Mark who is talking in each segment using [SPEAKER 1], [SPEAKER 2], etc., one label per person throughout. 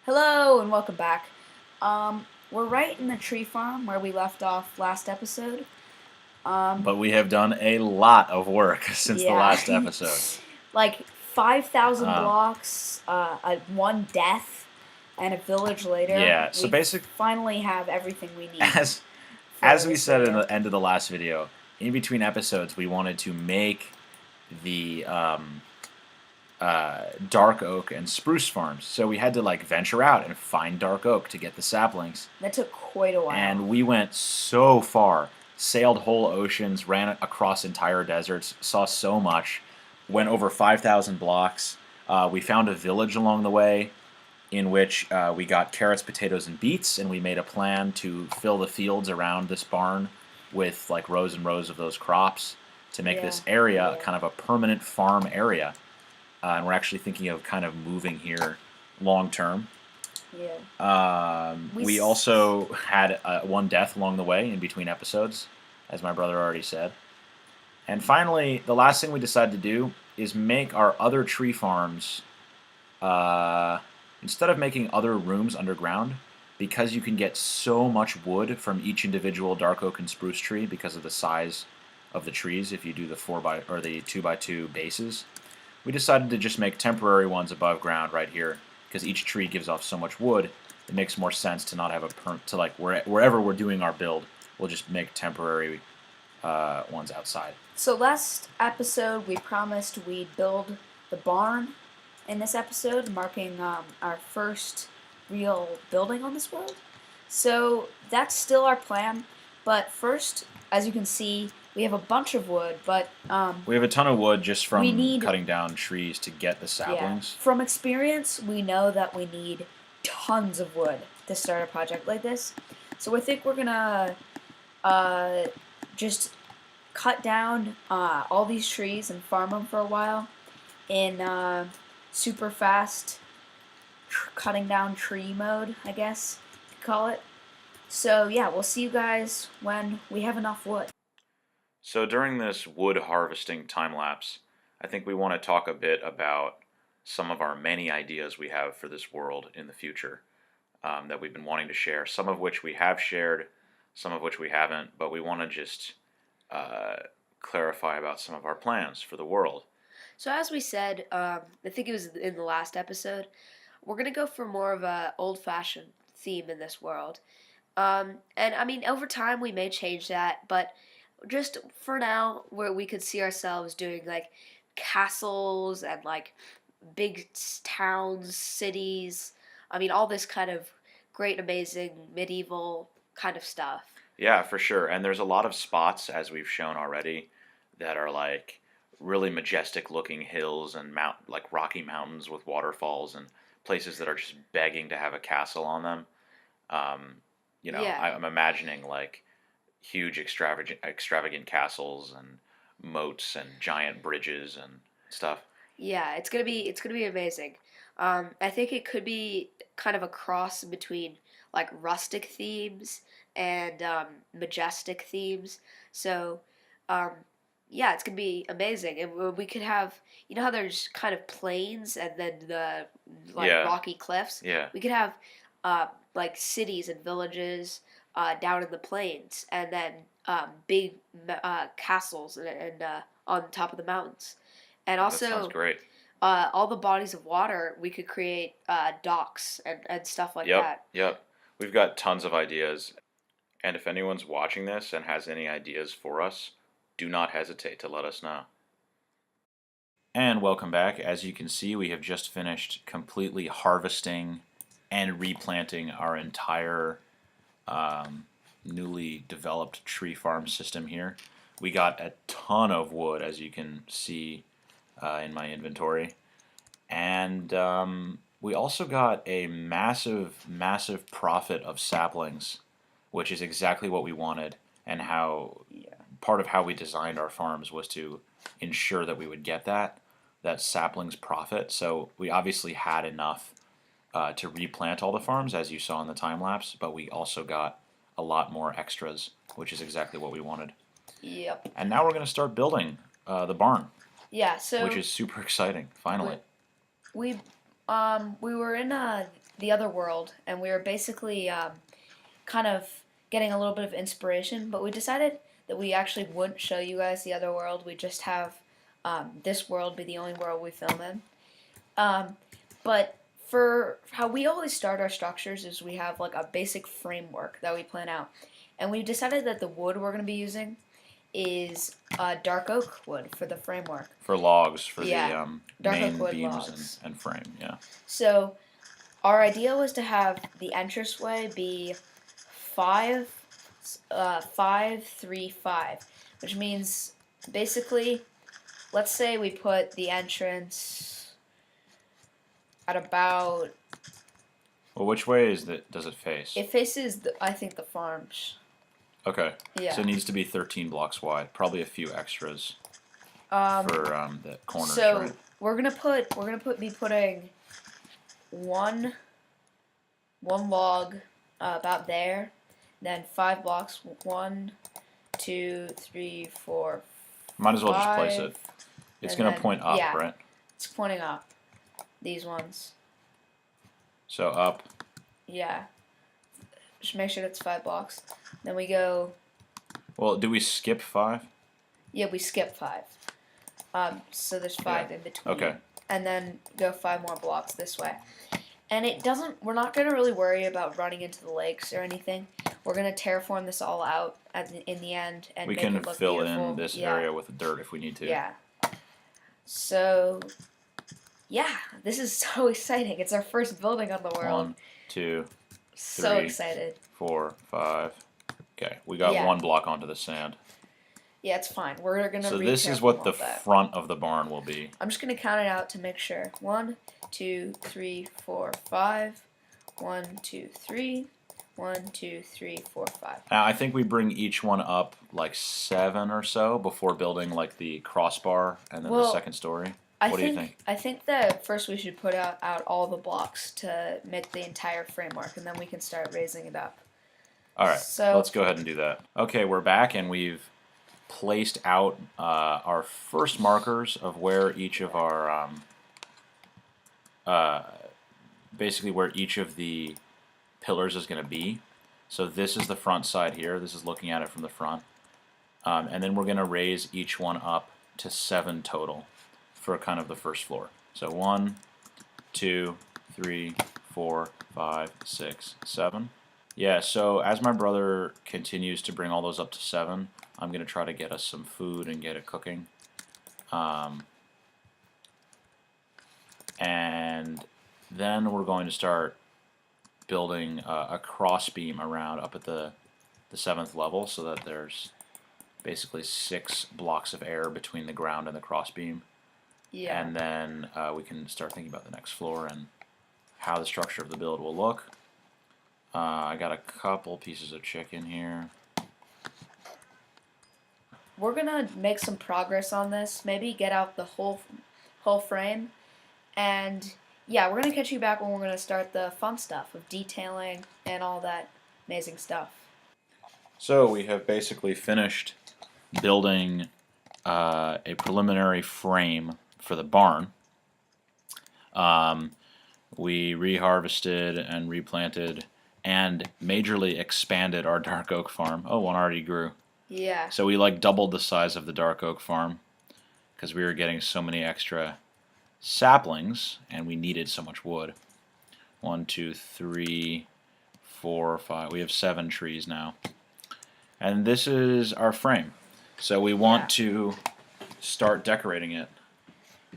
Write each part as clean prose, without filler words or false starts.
[SPEAKER 1] Hello and welcome back. We're right in the tree farm where we left off last episode.
[SPEAKER 2] But we have done a lot of work since the
[SPEAKER 1] Yeah,
[SPEAKER 2] last episode.
[SPEAKER 1] like 5,000
[SPEAKER 2] Um,
[SPEAKER 1] blocks, one death, and a village later.
[SPEAKER 2] yeah, so
[SPEAKER 1] We finally have everything we need
[SPEAKER 2] as
[SPEAKER 1] for
[SPEAKER 2] as we
[SPEAKER 1] this
[SPEAKER 2] said in
[SPEAKER 1] video.
[SPEAKER 2] the end of the last video, in between episodes, we wanted to make the dark oak and spruce farms. So we had to venture out and find dark oak to get the saplings.
[SPEAKER 1] That took quite a while.
[SPEAKER 2] And we went so far, sailed whole oceans, ran across entire deserts, saw so much, went over 5,000 blocks. We found a village along the way in which we got carrots, potatoes, and beets, and we made a plan to fill the fields around this barn with rows and rows of those crops to make this area kind of a permanent farm area. And we're actually thinking of kind of moving here long term.
[SPEAKER 1] Yeah.
[SPEAKER 2] We also had one death along the way in between episodes, as my brother already said. And finally, the last thing we decided to do is make our other tree farms, instead of making other rooms underground, because you can get so much wood from each individual dark oak and spruce tree because of the size of the trees if you do the 2x2 bases. We decided to just make temporary ones above ground right here because each tree gives off so much wood. It makes more sense to not have wherever we're doing our build, we'll just make temporary ones outside.
[SPEAKER 1] So last episode we promised we'd build the barn in this episode, marking our first real building on this world. So that's still our plan, but first, as you can see, we have a bunch of wood, but
[SPEAKER 2] we have a ton of wood just from cutting down trees to get the saplings.
[SPEAKER 1] Yeah. From experience, we know that we need tons of wood to start a project like this. So I think we're gonna just cut down all these trees and farm them for a while in super fast cutting down tree mode, I guess you could call it. So yeah, we'll see you guys when we have enough wood.
[SPEAKER 2] So during this wood harvesting time lapse, I think we want to talk a bit about some of our many ideas we have for this world in the future that we've been wanting to share, some of which we have shared, some of which we haven't, but we want to just clarify about some of our plans for the world.
[SPEAKER 1] So as we said, I think it was in the last episode, we're going to go for more of a old-fashioned theme in this world. And I mean, over time we may change that, but just for now, where we could see ourselves doing castles and big towns, cities. I mean, all this kind of great, amazing medieval kind of stuff.
[SPEAKER 2] Yeah, for sure. And there's a lot of spots, as we've shown already, that are really majestic looking hills and rocky mountains with waterfalls and places that are just begging to have a castle on them. I'm imagining huge extravagant castles and moats and giant bridges and stuff.
[SPEAKER 1] Yeah, it's gonna be amazing. I think it could be kind of a cross between rustic themes and majestic themes. So, um, yeah, it's gonna be amazing, and we could have, you know how there's kind of plains and then the rocky cliffs.
[SPEAKER 2] Yeah.
[SPEAKER 1] We could have cities and villages down in the plains, and then big castles and on top of the mountains, and also
[SPEAKER 2] that sounds great.
[SPEAKER 1] All the bodies of water, we could create docks and stuff like that.
[SPEAKER 2] Yep. We've got tons of ideas. And if anyone's watching this and has any ideas for us, do not hesitate to let us know. And welcome back. As you can see, we have just finished completely harvesting and replanting our entire newly developed tree farm system here. We got a ton of wood, as you can see in my inventory. And we also got a massive profit of saplings, which is exactly what we wanted, and part of how we designed our farms was to ensure that we would get that saplings profit. So we obviously had enough to replant all the farms, as you saw in the time lapse, but we also got a lot more extras, which is exactly what we wanted.
[SPEAKER 1] Yep.
[SPEAKER 2] And now we're going to start building the barn.
[SPEAKER 1] Yeah. So
[SPEAKER 2] which is super exciting. Finally.
[SPEAKER 1] We were in the other world, and we were basically kind of getting a little bit of inspiration. But we decided that we actually wouldn't show you guys the other world. We just have this world be the only world we film in. But for how we always start our structures is we have like a basic framework that we plan out, and we've decided that the wood we're going to be using is dark oak wood for the framework.
[SPEAKER 2] For logs, for
[SPEAKER 1] Yeah,
[SPEAKER 2] the
[SPEAKER 1] dark
[SPEAKER 2] main
[SPEAKER 1] oak wood
[SPEAKER 2] beams
[SPEAKER 1] logs.
[SPEAKER 2] and frame, yeah.
[SPEAKER 1] So our idea was to have the entranceway be 5, 3, 5, which means basically, let's say we put the entrance at about.
[SPEAKER 2] Well, which way does it face?
[SPEAKER 1] It faces, I think, the farms.
[SPEAKER 2] Okay.
[SPEAKER 1] Yeah.
[SPEAKER 2] So it needs to be 13 blocks wide. Probably a few extras
[SPEAKER 1] Um,
[SPEAKER 2] for the corners,
[SPEAKER 1] so
[SPEAKER 2] right?
[SPEAKER 1] we're gonna be putting one log about there, then 5 blocks. 1, 2, 3, 4.
[SPEAKER 2] Might as well just place
[SPEAKER 1] 5,
[SPEAKER 2] it. It's
[SPEAKER 1] and
[SPEAKER 2] going
[SPEAKER 1] then-
[SPEAKER 2] to point up,
[SPEAKER 1] yeah.
[SPEAKER 2] right?
[SPEAKER 1] It's pointing up. These ones.
[SPEAKER 2] So up.
[SPEAKER 1] Yeah. Just make sure that's 5 blocks. Then we go.
[SPEAKER 2] Well, do we skip 5?
[SPEAKER 1] Yeah, we skip 5. So there's 5 in between.
[SPEAKER 2] Okay.
[SPEAKER 1] And then go 5 more blocks this way. And it doesn't. We're not gonna really worry about running into the lakes or anything. We're gonna terraform this all out in the end and
[SPEAKER 2] We
[SPEAKER 1] make
[SPEAKER 2] can
[SPEAKER 1] it look
[SPEAKER 2] fill
[SPEAKER 1] beautiful.
[SPEAKER 2] in this
[SPEAKER 1] Yeah.
[SPEAKER 2] area with dirt if we need to.
[SPEAKER 1] Yeah. So. Yeah, this is so exciting. It's our first building on the world.
[SPEAKER 2] 1, 2,
[SPEAKER 1] So
[SPEAKER 2] 3.
[SPEAKER 1] excited.
[SPEAKER 2] 4, 5. Okay, we got
[SPEAKER 1] Yeah.
[SPEAKER 2] 1 block onto the sand.
[SPEAKER 1] Yeah, it's fine. We're gonna.
[SPEAKER 2] So this is what the front of the barn will be.
[SPEAKER 1] I'm just gonna count it out to make sure. 1, 2, 3, 4, 5. 1, 2, 3. 1, 2, 3, 4, 5.
[SPEAKER 2] Now, I think we bring each one up like 7 or so before building like the crossbar and then the
[SPEAKER 1] Well,
[SPEAKER 2] second story.
[SPEAKER 1] I
[SPEAKER 2] What do you think?
[SPEAKER 1] I think that first we should put out all the blocks to make the entire framework, and then we can start raising it up.
[SPEAKER 2] All right,
[SPEAKER 1] So-
[SPEAKER 2] let's go ahead and do that. Okay, we're back and we've placed out our first markers of where each of our basically where each of the pillars is going to be. So this is the front side here. This is looking at it from the front. And then we're going to raise each one up to 7 total for kind of the first floor. So 1, 2, 3, 4, 5, 6, 7. Yeah, so as my brother continues to bring all those up to 7, I'm going to try to get us some food and get it cooking. And then we're going to start building a cross beam around up at the 7th level so that there's basically 6 blocks of air between the ground and the cross beam.
[SPEAKER 1] Yeah.
[SPEAKER 2] And then we can start thinking about the next floor and how the structure of the build will look. I got a couple pieces of chicken here.
[SPEAKER 1] We're gonna make some progress on this. Maybe get out the whole frame, and yeah, we're gonna catch you back when we're gonna start the fun stuff of detailing and all that amazing stuff.
[SPEAKER 2] So we have basically finished building a preliminary frame for the barn. We reharvested and replanted and majorly expanded our dark oak farm. Oh, one already grew.
[SPEAKER 1] Yeah.
[SPEAKER 2] So we like doubled the size of the dark oak farm because we were getting so many extra saplings and we needed so much wood. 1, 2, 3, 4, 5. We have 7 trees now. And this is our frame. So we want to start decorating it.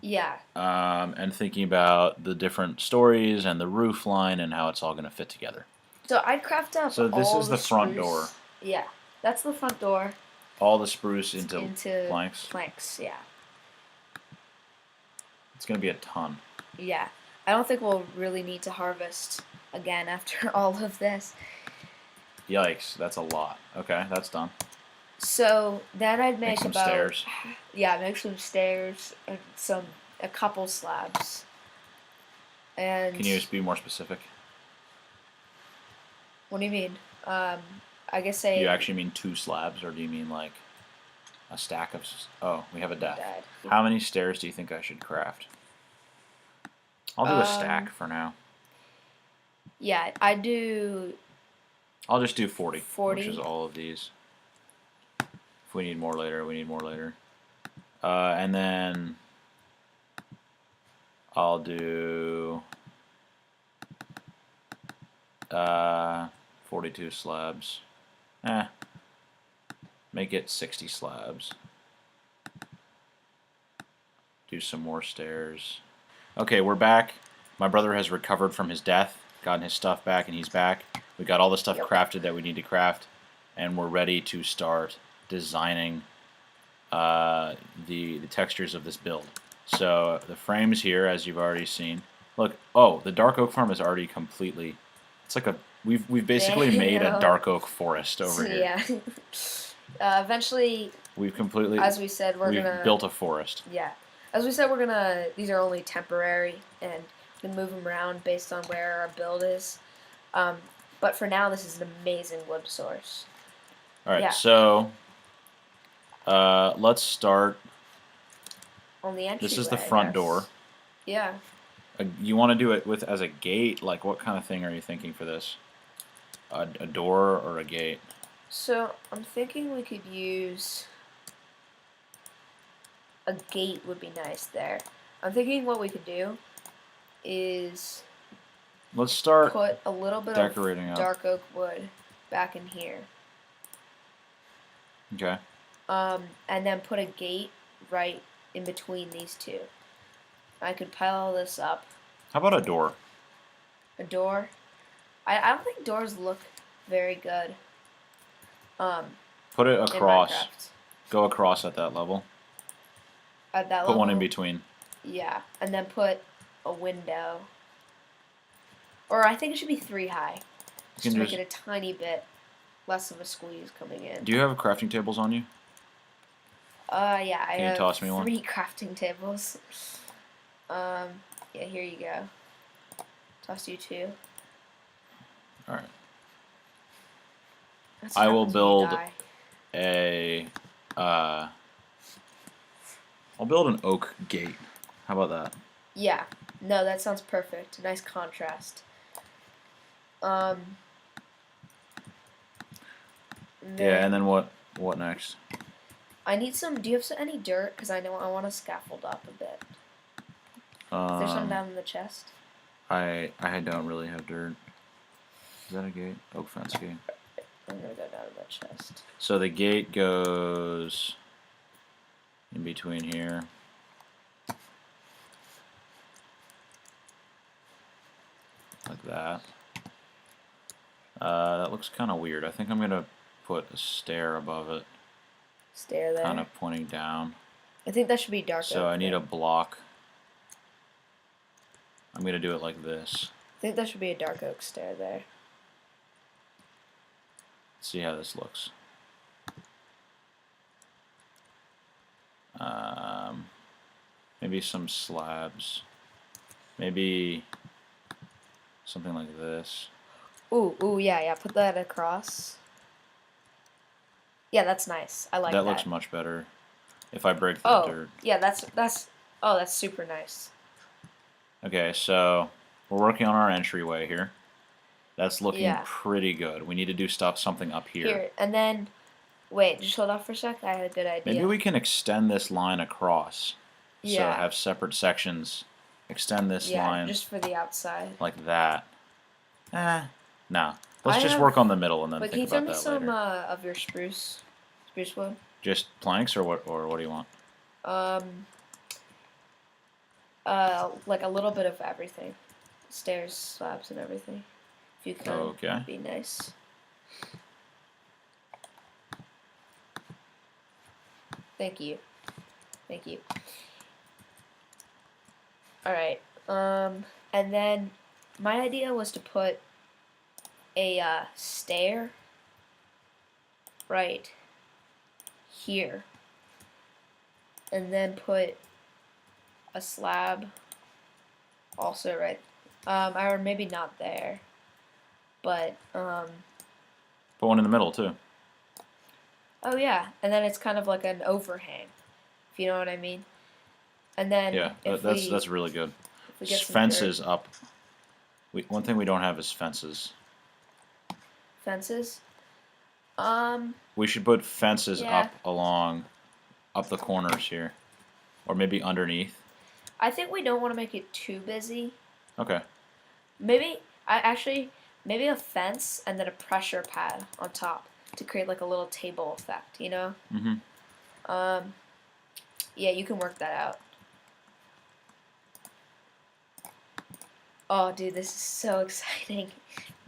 [SPEAKER 1] Yeah.
[SPEAKER 2] And thinking about the different stories and the roof line and how it's all going to fit together.
[SPEAKER 1] So I'd craft up.
[SPEAKER 2] So this
[SPEAKER 1] all
[SPEAKER 2] is the front
[SPEAKER 1] spruce.
[SPEAKER 2] door.
[SPEAKER 1] Yeah, that's the front door.
[SPEAKER 2] All the spruce into planks.
[SPEAKER 1] Planks, yeah.
[SPEAKER 2] It's going to be a ton.
[SPEAKER 1] Yeah. I don't think we'll really need to harvest again after all of this.
[SPEAKER 2] Yikes, that's a lot. Okay, that's done.
[SPEAKER 1] So then I'd make
[SPEAKER 2] some
[SPEAKER 1] about
[SPEAKER 2] stairs.
[SPEAKER 1] Yeah, make some stairs and a couple slabs. And
[SPEAKER 2] Can you just be more specific?
[SPEAKER 1] what do you mean? I guess
[SPEAKER 2] Do you actually mean 2 slabs, or do you mean like a stack of... Oh, we have a death.
[SPEAKER 1] Dead.
[SPEAKER 2] How many stairs do you think I should craft? I'll do a stack for now.
[SPEAKER 1] Yeah, I do
[SPEAKER 2] I'll just do 40, which
[SPEAKER 1] 40.
[SPEAKER 2] is all of these. If we need more later, we need more later. And then I'll do 42 slabs. Make it 60 slabs. Do some more stairs. Okay, we're back. My brother has recovered from his death, gotten his stuff back, and he's back. We got all the stuff
[SPEAKER 1] Yep.
[SPEAKER 2] crafted that we need to craft, and we're ready to start designing the textures of this build. So the frames here, as you've already seen. Look, oh, the dark oak farm is already completely. It's like a we've basically made a
[SPEAKER 1] Damn.
[SPEAKER 2] dark oak forest over here.
[SPEAKER 1] Yeah. Eventually,
[SPEAKER 2] We've completely
[SPEAKER 1] as we said, we're
[SPEAKER 2] we've
[SPEAKER 1] gonna
[SPEAKER 2] built a forest.
[SPEAKER 1] Yeah, as we said, we're gonna. These are only temporary, and we can move them around based on where our build is. But for now, this is an amazing wood source.
[SPEAKER 2] All right,
[SPEAKER 1] Yeah.
[SPEAKER 2] so let's start.
[SPEAKER 1] On the entryway.
[SPEAKER 2] This is the front
[SPEAKER 1] yes.
[SPEAKER 2] door.
[SPEAKER 1] Yeah.
[SPEAKER 2] You want to do it with as a gate? Like, what kind of thing are you thinking for this? A door or a gate?
[SPEAKER 1] So I'm thinking we could use a gate would be nice there. I'm thinking what we could do is
[SPEAKER 2] Let's start
[SPEAKER 1] put a little bit
[SPEAKER 2] decorating
[SPEAKER 1] of
[SPEAKER 2] up.
[SPEAKER 1] dark oak wood back in here.
[SPEAKER 2] Okay.
[SPEAKER 1] And then put a gate right in between these two. I could pile this up.
[SPEAKER 2] How about a door?
[SPEAKER 1] A door. I don't think doors look very good.
[SPEAKER 2] Put it
[SPEAKER 1] In
[SPEAKER 2] across.
[SPEAKER 1] Minecraft.
[SPEAKER 2] Go across at that level.
[SPEAKER 1] At that
[SPEAKER 2] Put
[SPEAKER 1] level.
[SPEAKER 2] one in between.
[SPEAKER 1] Yeah, and then put a window. Or I think it should be 3 high. Just to make it a tiny bit less of a squeeze coming in.
[SPEAKER 2] Do you have crafting tables on you?
[SPEAKER 1] Yeah, I
[SPEAKER 2] Can you
[SPEAKER 1] have
[SPEAKER 2] toss me one?
[SPEAKER 1] 3 crafting tables. Yeah, here you go. Toss you 2.
[SPEAKER 2] All right.
[SPEAKER 1] That's what
[SPEAKER 2] I will
[SPEAKER 1] happens when you
[SPEAKER 2] build
[SPEAKER 1] die.
[SPEAKER 2] I'll build an oak gate. How about that?
[SPEAKER 1] Yeah. No, that sounds perfect. Nice contrast.
[SPEAKER 2] Yeah, and then what next?
[SPEAKER 1] I need some. Do you have any dirt? Because I know I want to scaffold up a bit. Is there some down in the chest?
[SPEAKER 2] I don't really have dirt. Is that a gate? Oak fence gate.
[SPEAKER 1] I'm gonna go down in the chest.
[SPEAKER 2] So the gate goes in between here. Like that. That looks kind of weird. I think I'm gonna put a stair above it,
[SPEAKER 1] Stair there.
[SPEAKER 2] kind of pointing down.
[SPEAKER 1] I think that should be dark.
[SPEAKER 2] So I need a block. I'm gonna do it like this.
[SPEAKER 1] I think that should be a dark oak stair there.
[SPEAKER 2] See how this looks. Maybe some slabs. Maybe something like this.
[SPEAKER 1] Ooh, yeah. Put that across. Yeah, that's nice. I like that.
[SPEAKER 2] That looks much better. If I break the dirt.
[SPEAKER 1] Yeah, that's super nice.
[SPEAKER 2] Okay, so we're working on our entryway here. That's looking
[SPEAKER 1] Yeah.
[SPEAKER 2] pretty good. We need to do something up here.
[SPEAKER 1] Here, and then wait, just hold off for a sec. I had a good idea.
[SPEAKER 2] Maybe we can extend this line across. So
[SPEAKER 1] Yeah.
[SPEAKER 2] have separate sections. Extend this
[SPEAKER 1] Yeah,
[SPEAKER 2] line
[SPEAKER 1] just for the outside.
[SPEAKER 2] like that. Nah. Let's
[SPEAKER 1] I
[SPEAKER 2] just
[SPEAKER 1] have-
[SPEAKER 2] work on the middle and then
[SPEAKER 1] But can you
[SPEAKER 2] think
[SPEAKER 1] throw
[SPEAKER 2] about
[SPEAKER 1] me
[SPEAKER 2] that
[SPEAKER 1] some
[SPEAKER 2] later.
[SPEAKER 1] of your spruce wood?
[SPEAKER 2] Just planks or what do you want?
[SPEAKER 1] Like a little bit of everything, stairs, slabs, and everything. If you could,
[SPEAKER 2] Okay.
[SPEAKER 1] that'd be nice. Thank you. All right. And then my idea was to put a stair right here, and then put a slab also right, or maybe not there, but
[SPEAKER 2] Put one in the middle too.
[SPEAKER 1] oh yeah, and then it's kind of like an overhang, if you know what I mean. And then
[SPEAKER 2] Yeah,
[SPEAKER 1] if
[SPEAKER 2] that's really good.
[SPEAKER 1] if we get some
[SPEAKER 2] Fences up. One thing we don't have is fences.
[SPEAKER 1] Fences.
[SPEAKER 2] We should put fences
[SPEAKER 1] Yeah.
[SPEAKER 2] up the corners here, or maybe underneath.
[SPEAKER 1] I think we don't want to make it too busy.
[SPEAKER 2] Okay.
[SPEAKER 1] Maybe maybe a fence and then a pressure pad on top to create like a little table effect. You know.
[SPEAKER 2] Mhm.
[SPEAKER 1] Yeah, you can work that out. Oh, dude, this is so exciting.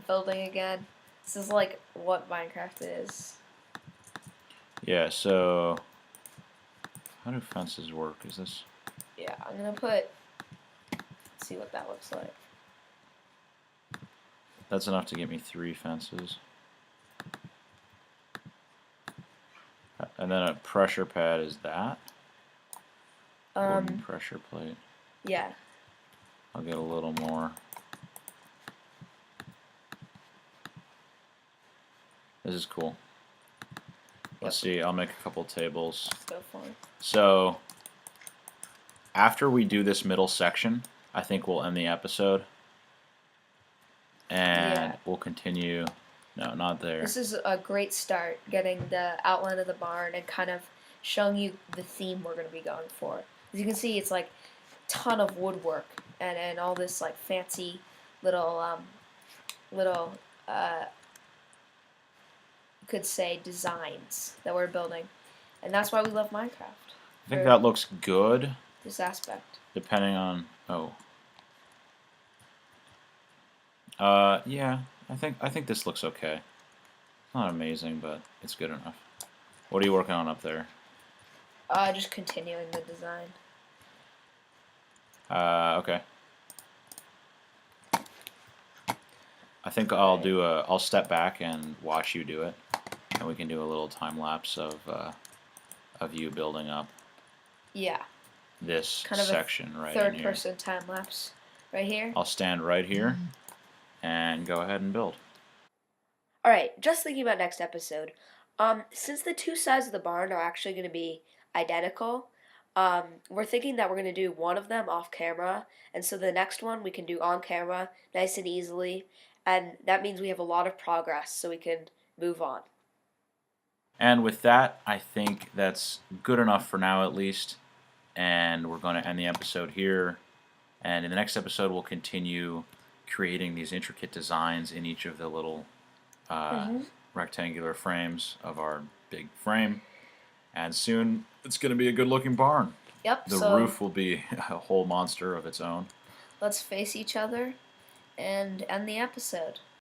[SPEAKER 1] Building again. This is like what Minecraft is.
[SPEAKER 2] Yeah. So, how do fences work? Is this?
[SPEAKER 1] Yeah, I'm gonna put. See what that looks like.
[SPEAKER 2] That's enough to get me 3 fences. And then a pressure pad is that? Wooden pressure plate.
[SPEAKER 1] Yeah.
[SPEAKER 2] I'll get a little more. This is cool. Let's see, I'll make a couple tables.
[SPEAKER 1] Go for it.
[SPEAKER 2] So, after we do this middle section, I think we'll end the episode. And we'll continue. No, not there.
[SPEAKER 1] This is a great start, getting the outline of the barn and kind of showing you the theme we're going to be going for. As you can see, it's like a ton of woodwork and all this like fancy little you could say designs that we're building, and that's why we love Minecraft.
[SPEAKER 2] I think that looks good.
[SPEAKER 1] This aspect.
[SPEAKER 2] Depending on yeah, I think this looks okay. It's not amazing, but it's good enough. What are you working on up there?
[SPEAKER 1] Just continuing the design.
[SPEAKER 2] Okay. I think I'll step back and watch you do it, and we can do a little time lapse of you building up.
[SPEAKER 1] Yeah.
[SPEAKER 2] This
[SPEAKER 1] kind of
[SPEAKER 2] section right
[SPEAKER 1] third
[SPEAKER 2] in here.
[SPEAKER 1] person time lapse right here.
[SPEAKER 2] I'll stand right here and go ahead and build.
[SPEAKER 1] Alright, just thinking about next episode. Since the two sides of the barn are actually going to be identical, we're thinking that we're going to do one of them off camera, and so the next one we can do on camera, nice and easily, and that means we have a lot of progress, so we can move on.
[SPEAKER 2] And with that, I think that's good enough for now at least, and we're going to end the episode here, and in the next episode we'll continue creating these intricate designs in each of the little rectangular frames of our big frame, and soon it's going to be a good looking barn.
[SPEAKER 1] Yep.
[SPEAKER 2] The roof will be a whole monster of its own.
[SPEAKER 1] Let's face each other and end the episode.